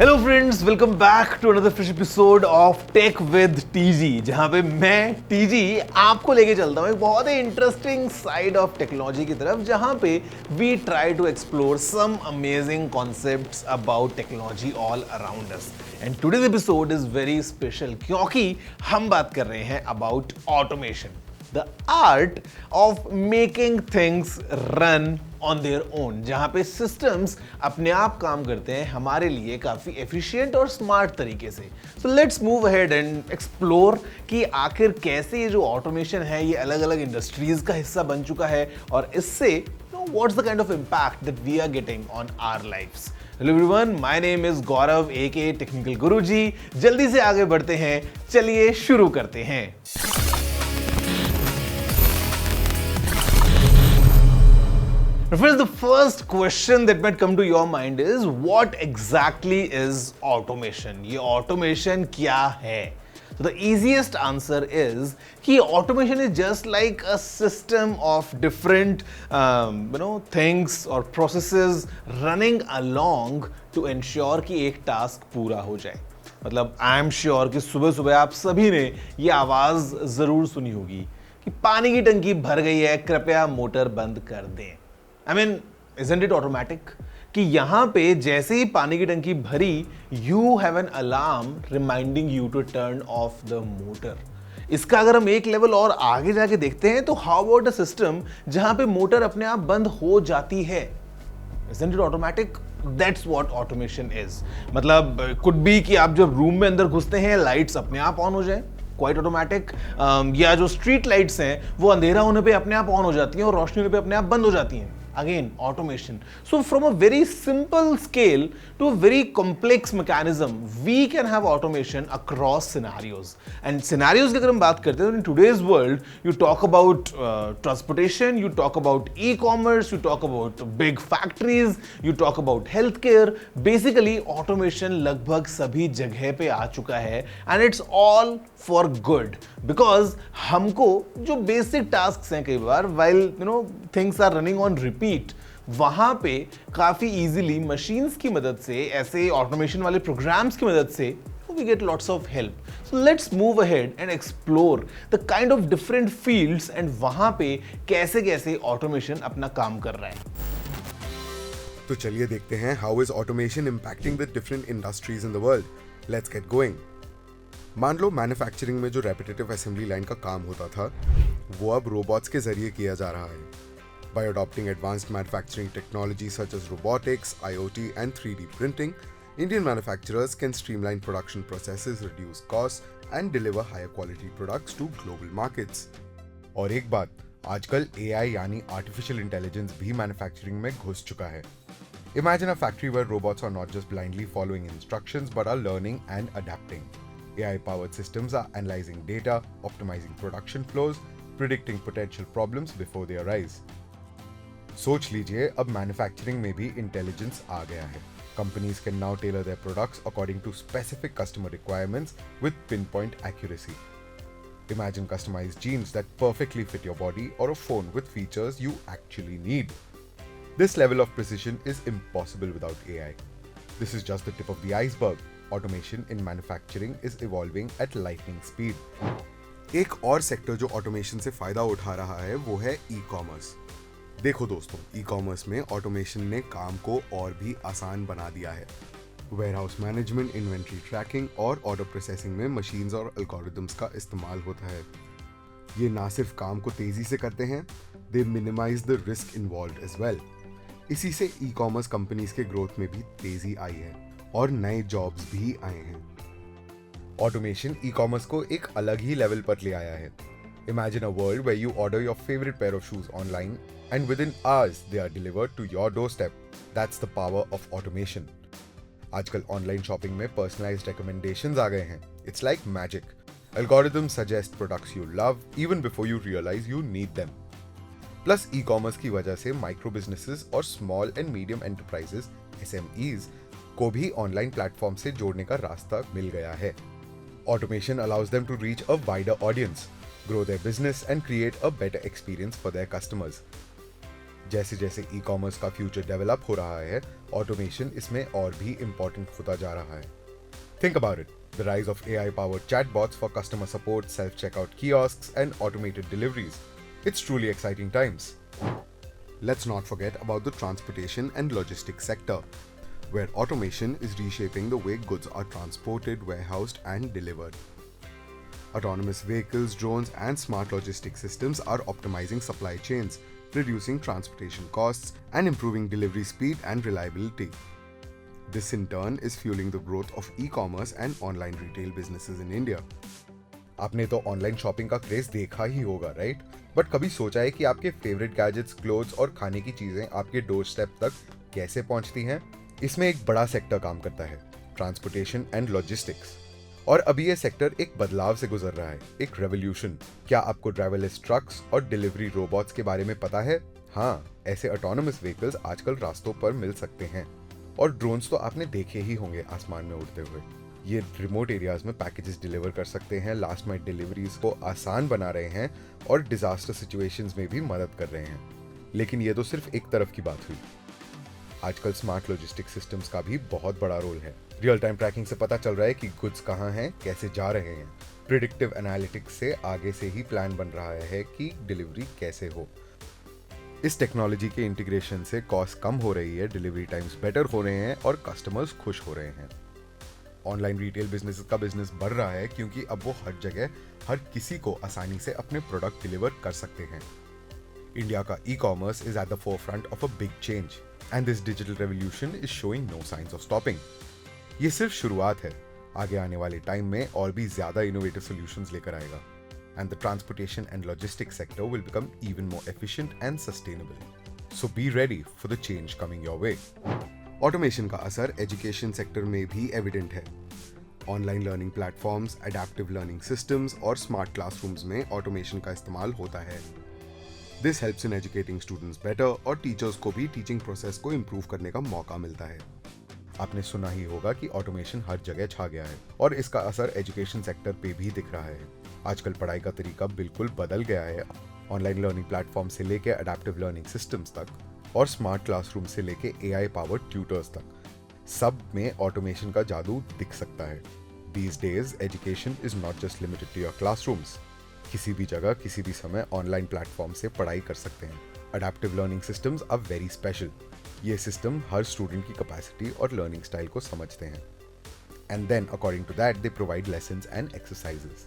Hello friends, welcome back to another fresh episode of tech with TG, जहां पे मैं TG आपको लेके चलता हूं एक बहुत ही इंटरेस्टिंग साइड ऑफ टेक्नोलॉजी की तरफ, जहां पे we try to explore some amazing concepts about technology all around us. And today's episode is very special क्योंकि हम बात कर रहे हैं about automation, the art of making things run on their own, जहां पे सिस्टम्स अपने आप काम करते हैं हमारे लिए काफी एफिशिएंट और स्मार्ट तरीके से। So let's move ahead and explore कि आखिर कैसे ये जो ऑटोमेशन है ये अलग अलग इंडस्ट्रीज का हिस्सा बन चुका है और इससे what's the kind of impact that we are getting on our lives. Hello everyone, my name is Gaurav aka Technical Guruji. जल्दी से आगे बढ़ते हैं, चलिए शुरू करते हैं। Friends, the first question that might come to your mind is what exactly is automation? ये automation क्या है? So the easiest answer is कि automation is just like a system of different things or processes running along to ensure कि एक task पूरा हो जाए। मतलब I am sure कि सुबह सुबह आप सभी ने ये आवाज जरूर सुनी होगी कि पानी की टंकी भर गई है, कृपया मोटर बंद कर दें। I mean, isn't it automatic? कि यहां पे जैसे ही पानी की टंकी भरी, you have an alarm reminding you to turn off the motor. इसका अगर हम एक लेवल और आगे जाके देखते हैं तो how about a system जहां पे मोटर अपने आप बंद हो जाती है? Isn't it automatic? That's what automation is. मतलब could be कि आप जब रूम में अंदर घुसते हैं लाइट्स अपने आप ऑन हो जाए, क्वाइट ऑटोमेटिक, या जो स्ट्रीट लाइट्स हैं वो अंधेरा होने पे अपने आप ऑन हो जाती हैं और रोशनी होने पे अपने आप बंद हो जाती हैं। Again, automation. So from a very simple scale to a very complex mechanism, we can have automation across scenarios. And scenarios की अगर हम बात करते हैं तो in today's world, you talk about transportation, you talk about e-commerce, you talk about big factories, you talk about healthcare. Basically, automation लगभग सभी जगह पे आ चुका है and it's all for good. Because हमको जो basic tasks हैं कई बार while things are running on repeat, वहां पे काफी इजीली मशीन्स की मदद से, ऐसे ऑटोमेशन वाले प्रोग्राम्स की मदद से we get lots of help. So let's move ahead and explore the kind of different fields and वहां पे कैसे कैसे ऑटोमेशन अपना काम कर रहा है। तो चलिए देखते हैं how is automation impacting the different industries in the world. Let's get going. मान लो मैन्युफैक्चरिंग में जो रेपिटेटिव असेंबली लाइन का काम होता था वो अब रोबोट्स के जरिए किया जा रहा है। By adopting advanced manufacturing technologies such as robotics, IoT, and 3D printing, Indian manufacturers can streamline production processes, reduce costs, and deliver higher quality products to global markets. और एक बात, आजकल AI यानी Artificial Intelligence भी manufacturing में घुस चुका है। Imagine a factory where robots are not just blindly following instructions but are learning and adapting. AI-powered systems are analyzing data, optimizing production flows, predicting potential problems before they arise. सोच लीजिए, अब manufacturing में भी intelligence आ गया है। Companies can now tailor their products according to specific customer requirements with pinpoint accuracy. Imagine customised jeans that perfectly fit your body और a phone with features you actually need. This level of precision is impossible without AI. This is just the tip of the iceberg. Automation in manufacturing is evolving at lightning speed. एक और sector जो automation से फायदा उठा रहा है वो है ई-कॉमर्स। देखो दोस्तों, ई कॉमर्स में ऑटोमेशन ने काम को और भी आसान बना दिया है। वेयरहाउस मैनेजमेंट, इन्वेंट्री ट्रैकिंग और ऑर्डर प्रोसेसिंग में मशीन्स और एल्गोरिदम्स का इस्तेमाल होता है। ये ना सिर्फ काम को तेजी से करते हैं, they minimise the risk involved as well. इसी से ई कॉमर्स कंपनीज के ग्रोथ में भी तेजी आई है और नए जॉब्स भी आए हैं। ऑटोमेशन ई कॉमर्स को एक अलग ही लेवल पर ले आया है। Imagine a world where you order your favorite pair of shoes online and within hours they are delivered to your doorstep. That's the power of automation. आजकल ऑनलाइन शॉपिंग में personalized recommendations आ गए हैं. It's like magic. Algorithms suggest products you love even before you realize you need them. Plus e-commerce की वजह से micro businesses और small and medium enterprises SMEs को भी ऑनलाइन प्लेटफॉर्म से जोड़ने का रास्ता मिल गया है। Automation allows them to reach a wider audience, grow their business and create a better experience for their customers. जैसे जैसे ई कॉमर्स का फ्यूचर डेवलप हो रहा है, ऑटोमेशन इसमें और भी इंपॉर्टेंट होता जा रहा है. Think about it. The rise of AI-powered chatbots for customer support, self-checkout kiosks, and automated deliveries. It's truly exciting times. Let's not forget about the transportation and logistics sector, where automation is reshaping the way goods are transported, warehoused, and delivered. Autonomous vehicles, drones, and smart logistics systems are optimizing supply chains, reducing transportation costs, and improving delivery speed and reliability. This in turn is fueling the growth of e-commerce and online retail businesses in India. आपने तो online shopping का craze देखा ही होगा, right? But कभी सोचा है कि आपके फेवरेट गैजेट्स, क्लोथ्स और खाने की चीजें आपके डोर स्टेप तक कैसे पहुंचती हैं? इसमें एक बड़ा सेक्टर काम करता है, ट्रांसपोर्टेशन एंड लॉजिस्टिक्स. और अभी ये सेक्टर एक बदलाव से गुजर रहा है, एक रेवोल्यूशन. क्या आपको ड्राइवरलेस ट्रक्स और डिलीवरी रोबोट्स के बारे में पता है? हाँ, ऐसे ऑटोनोमस व्हीकल्स आजकल रास्तों पर मिल सकते हैं. और ड्रोन्स तो आपने देखे ही होंगे आसमान में उड़ते हुए. ये रिमोट एरियाज में पैकेजेस डिलीवर कर सकते हैं, लास्ट माइल डिलीवरीज को आसान बना रहे हैं और डिजास्टर सिचुएशंस में भी मदद कर रहे हैं. लेकिन ये तो सिर्फ एक तरफ की बात हुई. आजकल स्मार्ट लॉजिस्टिक सिस्टम्स का भी बहुत बड़ा रोल है. रियल टाइम ट्रैकिंग से पता चल रहा है कि गुड्स कहाँ हैं, कैसे जा रहे हैं. प्रिडिक्टिव एनालिटिक्स से आगे से ही प्लान बन रहा है कि डिलीवरी कैसे हो. इस टेक्नोलॉजी के इंटीग्रेशन से कॉस्ट कम हो रही है, डिलीवरी टाइम्स बेटर हो रहे हैं और कस्टमर्स खुश हो रहे हैं. ऑनलाइन रिटेल बिजनेस का बिजनेस बढ़ रहा है क्योंकि अब वो हर जगह हर किसी को आसानी से अपने प्रोडक्ट डिलीवर कर सकते हैं. इंडिया का e commerce is at the forefront of a big change and this digital revolution is showing no signs of stopping. ये सिर्फ शुरुआत है, आगे आने वाले टाइम में और भी ज्यादा इनोवेटिव सॉल्यूशंस लेकर आएगा. And the transportation and logistics sector will become even more efficient and sustainable. So be ready for the change coming your way. Automation का असर एजुकेशन सेक्टर में भी एविडेंट है. Online learning platforms, adaptive learning systems और smart classrooms में automation का इस्तेमाल होता है. This helps in educating students better और टीचर्स को भी टीचिंग प्रोसेस को इम्प्रूव करने का मौका मिलता है. आपने सुना ही होगा कि ऑटोमेशन हर जगह छा गया है और इसका असर एजुकेशन सेक्टर पे भी दिख रहा है. आजकल पढ़ाई का तरीका बिल्कुल बदल गया है. ऑनलाइन लर्निंग प्लेटफॉर्म से लेके एडेप्टिव लर्निंग सिस्टम्स तक और स्मार्ट क्लासरूम से लेके AI पावर्ड ट्यूटर्स तक, सब में ऑटोमेशन का जादू दिख सकता है. These days, education is not just limited to your classrooms. किसी भी जगह, किसी भी समय ऑनलाइन प्लेटफॉर्म से पढ़ाई कर सकते हैं. Adaptive learning systems are very special. ये सिस्टम हर स्टूडेंट की कैपेसिटी और लर्निंग स्टाइल को समझते हैं. And then according to that they provide lessons and exercises.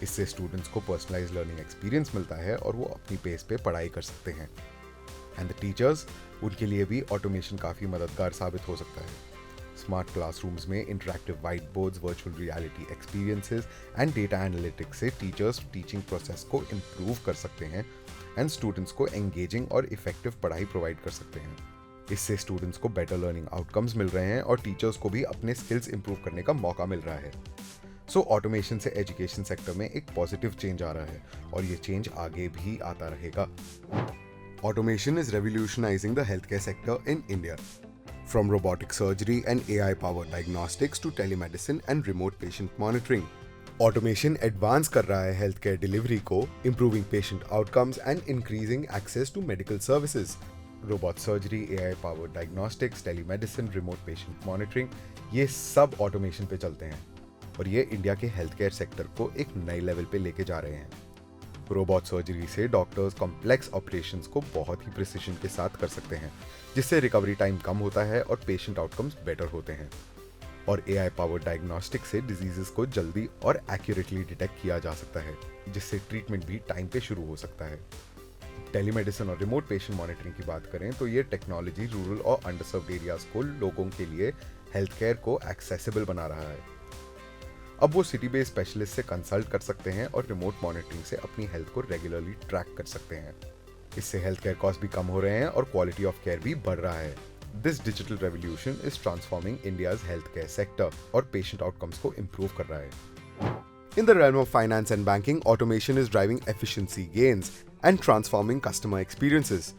इससे स्टूडेंट्स को पर्सनलाइज लर्निंग एक्सपीरियंस मिलता है और वो अपनी पेस पे पढ़ाई कर सकते हैं. एंड द टीचर्स, उनके लिए भी ऑटोमेशन काफ़ी मददगार साबित हो सकता है. स्मार्ट क्लासरूम्स में interactive white boards, virtual reality experiences and data analytics से टीचर्स टीचिंग प्रोसेस को इम्प्रूव कर सकते हैं एंड स्टूडेंट्स को एंगेजिंग और इफेक्टिव पढ़ाई प्रोवाइड कर सकते हैं. इससे स्टूडेंट्स को बेटर लर्निंग आउटकम्स मिल रहे हैं और टीचर्स को भी अपने स्किल्स इंप्रूव करने का मौका मिल रहा है. सो ऑटोमेशन से एजुकेशन सेक्टर में एक पॉजिटिव चेंज आ रहा है और ये चेंज आगे भी आता रहेगा. Automation is revolutionising the health care sector in India. From robotic surgery and AI-powered diagnostics to telemedicine and remote patient monitoring, automation advance कर रहा है हेल्थ केयर डिलीवरी को, improving patient outcomes and increasing access to medical services. Robot surgery, AI-powered diagnostics, telemedicine, remote patient monitoring, ये सब automation पे चलते हैं और ये इंडिया के हेल्थ केयर सेक्टर को एक नए लेवल पे लेके जा रहे हैं. रोबोट सर्जरी से डॉक्टर्स कॉम्प्लेक्स ऑपरेशंस को बहुत ही प्रिसिशन के साथ कर सकते हैं, जिससे रिकवरी टाइम कम होता है और पेशेंट आउटकम्स बेटर होते हैं. और AI पावर्ड डायग्नोस्टिक से डिजीजेस को जल्दी और एक्यूरेटली डिटेक्ट किया जा सकता है, जिससे ट्रीटमेंट भी टाइम पे शुरू हो सकता है. टेलीमेडिसिन और रिमोट पेशेंट मॉनिटरिंग की बात करें तो ये टेक्नोलॉजी रूरल और अंडरसर्व्ड एरियाज को लोगों के लिए हेल्थ केयर को एक्सेसिबल बना रहा है. अब वो सिटी बेस्ड स्पेशलिस्ट से कंसल्ट कर सकते हैं और रिमोट मॉनिटरिंग से अपनी हेल्थ को रेगुलरली ट्रैक कर सकते हैं. इससे हेल्थ केयर कॉस्ट भी कम हो रहे हैं और क्वालिटी ऑफ केयर भी बढ़ रहा है. This digital revolution is transforming India's health care sector और पेशेंट आउटकम्स को इम्प्रूव कर रहा है. In the realm of finance and banking, automation is driving efficiency gains and transforming customer experiences.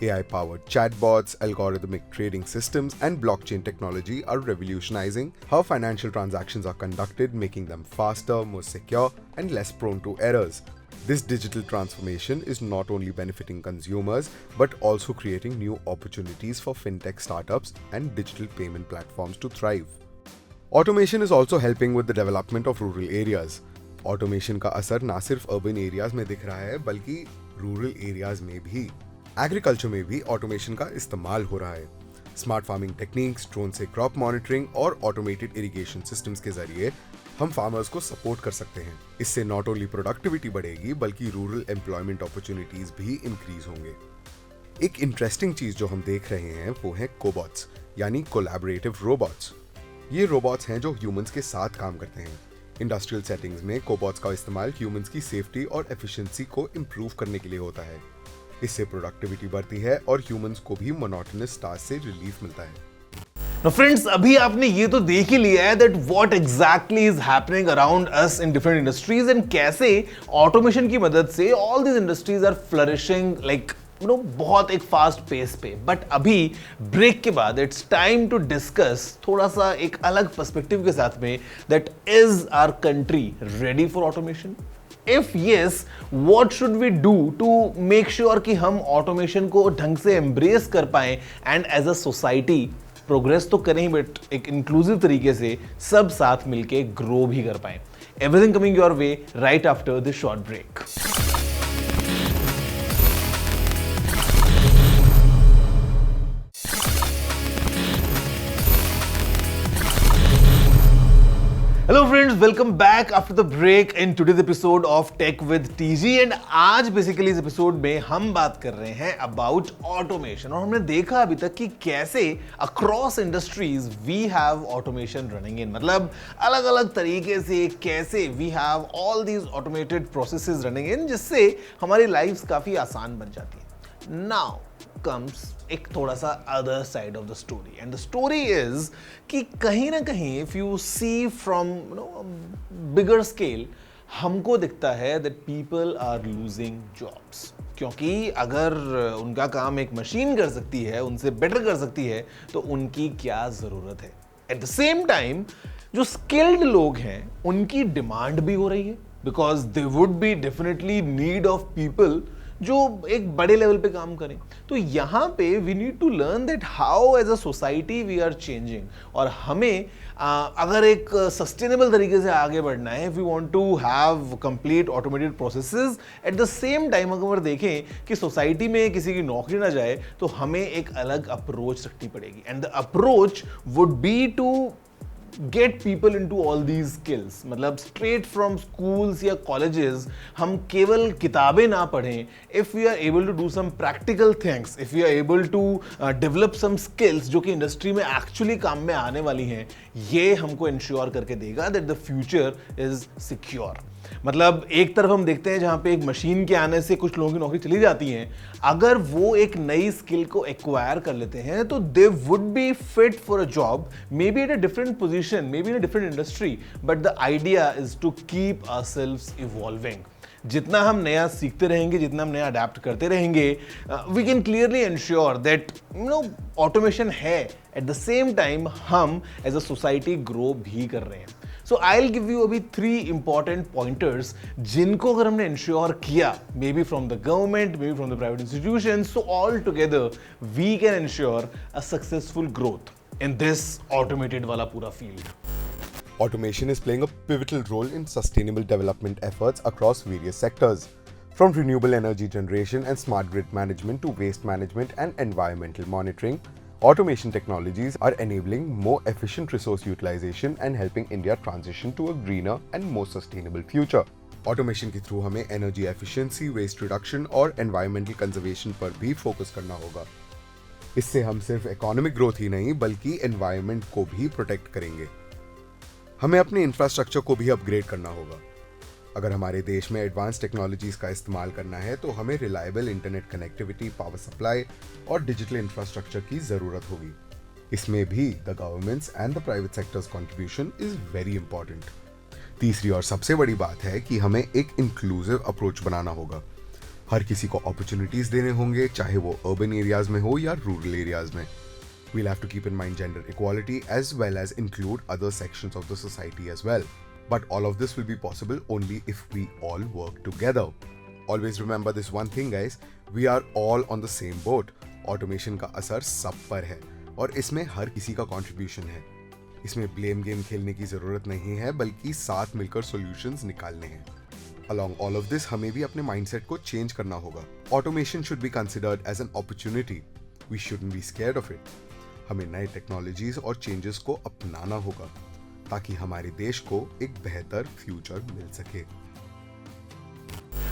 AI-powered chatbots, algorithmic trading systems, and blockchain technology are revolutionizing how financial transactions are conducted, making them faster, more secure, and less prone to errors. This digital transformation is not only benefiting consumers but also creating new opportunities for fintech startups and digital payment platforms to thrive. Automation is also helping with the development of rural areas. Automation का असर ना सिर्फ urban areas में दिख रहा है बल्कि rural areas में भी. Agriculture में भी automation का इस्तेमाल हो रहा है. Smart farming techniques, ड्रोन से crop monitoring और automated irrigation systems के जरिए हम फार्मर्स को सपोर्ट कर सकते हैं. इससे नॉट ओनली प्रोडक्टिविटी बढ़ेगी बल्कि रूरल एम्प्लॉयमेंट अपॉर्चुनिटीज भी इंक्रीज होंगे. एक इंटरेस्टिंग चीज जो हम देख रहे हैं वो है कोबॉट्स यानी कोलैबोरेटिव रोबोट्स. ये रोबोट्स हैं जो ह्यूमंस के साथ काम करते हैं. इंडस्ट्रियल सेटिंग्स में कोबॉट्स का इस्तेमाल ह्यूमंस की सेफ्टी और एफिशिएंसी को इम्प्रूव करने के लिए होता है. इससे प्रोडक्टिविटी बढ़ती है और ह्यूमंस को भी मोनोटोनस टास्क से रिलीफ मिलता है. Now friends, अभी आपने ये तो देख ही लिया है that what exactly is happening around us in different industries and कैसे automation की मदद से all these industries are flourishing like बहुत एक फास्ट पेस पे. बट अभी ब्रेक के बाद इट्स टाइम टू डिस्कस थोड़ा सा एक अलग पर्सपेक्टिव के साथ में that is our country ready for automation? If yes, what should we do to make sure कि हम automation को ढंग से embrace कर पाएं and as a society progress तो करें बट एक इंक्लूसिव तरीके से सब साथ मिलके ग्रो भी कर पाए. Everything coming your way right after this short break. Hello friends, welcome back after the break in today's episode of Tech with TG and आज बेसिकली इस एपिसोड में हम बात कर रहे हैं अबाउट ऑटोमेशन. और हमने देखा अभी तक कि कैसे across industries we have automation running in. मतलब अलग अलग तरीके से कैसे we have all these automated processes running in जिससे हमारी लाइफ काफ़ी आसान बन जाती है. नाउ comes एक थोड़ा सा other side of the story and the story is कि कहीं ना कहीं if you see from bigger scale हमको दिखता है that people are losing jobs. क्योंकि अगर उनका काम एक मशीन कर सकती है, उनसे बेटर कर सकती है, तो उनकी क्या ज़रूरत है. एट द सेम टाइम जो स्किल्ड लोग हैं उनकी डिमांड भी हो रही है because they would be definitely need of people जो एक बड़े लेवल पे काम करें. तो यहाँ पे we need to learn that how as a society we are changing. और हमें अगर एक सस्टेनेबल तरीके से आगे बढ़ना है, we want to have complete automated processes, at the same time अगर देखें कि सोसाइटी में किसी की नौकरी ना जाए तो हमें एक अलग अप्रोच रखनी पड़ेगी. And the approach would be to get people into all these skills. मतलब straight from schools या colleges हम केवल किताबें ना पढ़ें. If we are able to do some practical things, if we are able to develop some skills जो कि industry में actually काम में आने वाली हैं, ये हमको ensure करके देगा that the future is secure. मतलब एक तरफ हम देखते हैं जहां पे एक मशीन के आने से कुछ लोगों की नौकरी चली जाती है. अगर वो एक नई स्किल को एक्वायर कर लेते हैं तो they would be fit for a job, maybe at a different position, maybe in a different industry, but the idea is to keep ourselves evolving. जितना हम नया सीखते रहेंगे, जितना हम नया अडेप्ट करते रहेंगे, we can clearly ensure that automation है. एट द सेम टाइम हम एज अ सोसाइटी ग्रो भी कर रहे हैं. So I will give you अभी 3 इंपॉर्टेंट पॉइंटर्स जिनको अगर हमने इंश्योर किया, maybe from the government, maybe from the private institution, so all together we can ensure a successful growth in this automated वाला पूरा field. Automation is playing a pivotal role in sustainable development efforts across various sectors, from renewable energy generation and smart grid management to waste management and environmental monitoring. Automation technologies are enabling more efficient resource utilization and helping India transition to a greener and more sustainable future. Automation के through हमें energy efficiency, waste reduction और environmental conservation पर भी focus करना होगा. इससे हम सिर्फ economic growth ही नहीं बल्कि environment को भी protect करेंगे. हमें अपने इंफ्रास्ट्रक्चर को भी अपग्रेड करना होगा. अगर हमारे देश में एडवांस टेक्नोलॉजीज का इस्तेमाल करना है तो हमें reliable internet connectivity, power supply और डिजिटल इंफ्रास्ट्रक्चर की जरूरत होगी. इसमें भी the governments and the private sectors contribution is very important. तीसरी और सबसे बड़ी बात है कि हमें एक इंक्लूसिव अप्रोच बनाना होगा. हर किसी को अपॉर्चुनिटीज देने होंगे, चाहे वो अर्बन एरियाज में हो या रूरल एरियाज में. We'll have to keep in mind gender equality as well as include other sections of the society as well. But all of this will be possible only if we all work together. Always remember this one thing, guys. We are all on the same boat. Automation का असर सब पर है और इसमें हर किसी का contribution है. इसमें ब्लेम गेम खेलने की जरूरत नहीं है, बल्कि साथ मिलकर सॉल्यूशंस निकालने हैं. Along all of this, हमें भी अपने माइंडसेट को चेंज करना होगा. Automation should be considered as an opportunity. We shouldn't be scared of it. हमें नए टेक्नोलॉजीज और चेंजेस को अपनाना होगा ताकि हमारे देश को एक बेहतर फ्यूचर मिल सके.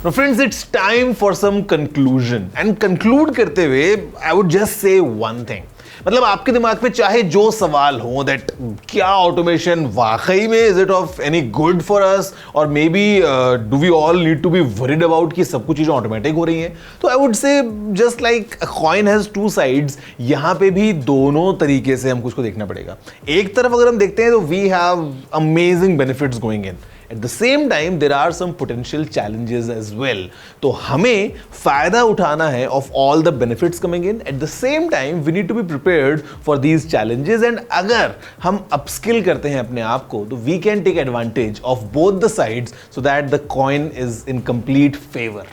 Now friends, it's time for some conclusion. And conclude करते हुए, I would just say one thing. मतलब आपके दिमाग में चाहे जो सवाल हो that क्या ऑटोमेशन वाकई में is it of any good for us or maybe do we all need to be worried about कि सब कुछ चीज़ें ऑटोमेटिक हो रही हैं. तो I would say just like a coin has two sides, यहाँ पे भी दोनों तरीके से हमको उसको देखना पड़ेगा. एक तरफ अगर हम देखते हैं तो we have amazing benefits going in. At the same time, there are some potential challenges as well. तो हमें फायदा उठाना है of all the benefits coming in. At the same time, we need to be prepared for these challenges. And अगर हम upskill करते हैं अपने आप को, तो we can take advantage of both the sides so that the coin is in complete favor.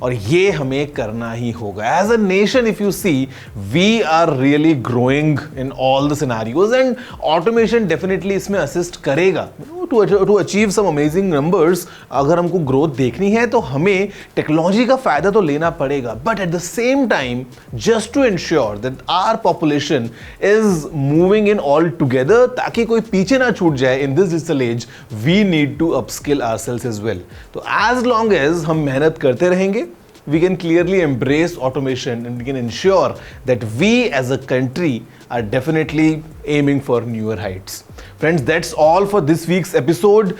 और ये हमें करना ही होगा. As a nation, if you see, we are really growing in all the scenarios and automation definitely इसमें assist करेगा to achieve some amazing numbers. अगर हमको growth देखनी है तो हमें टेक्नोलॉजी का फायदा तो लेना पड़ेगा. But at the same time, just to ensure that our population is moving in all together, ताकि कोई पीछे ना छूट जाए in this digital age, we need to upskill ourselves as well. तो as long as हम मेहनत करते रहेंगे, we can clearly embrace automation and we can ensure that we as a country are definitely aiming for newer heights. Friends, that's all for this week's episode.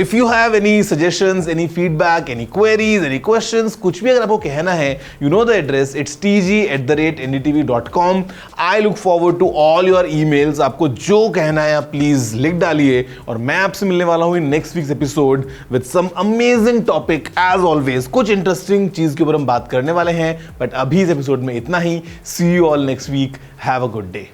If you have any suggestions, any feedback, any queries, any questions, कुछ भी अगर आपको कहना है, you know the address. It's tg@ndtv.com. I look forward to all your emails. आपको जो कहना है आप प्लीज लिख डालिए और मैं आपसे मिलने वाला हूँ in next week's episode with some amazing topic as always. कुछ इंटरेस्टिंग चीज के ऊपर हम बात करने वाले हैं, बट अभी इस एपिसोड में इतना ही. See you all next week. Have a good day.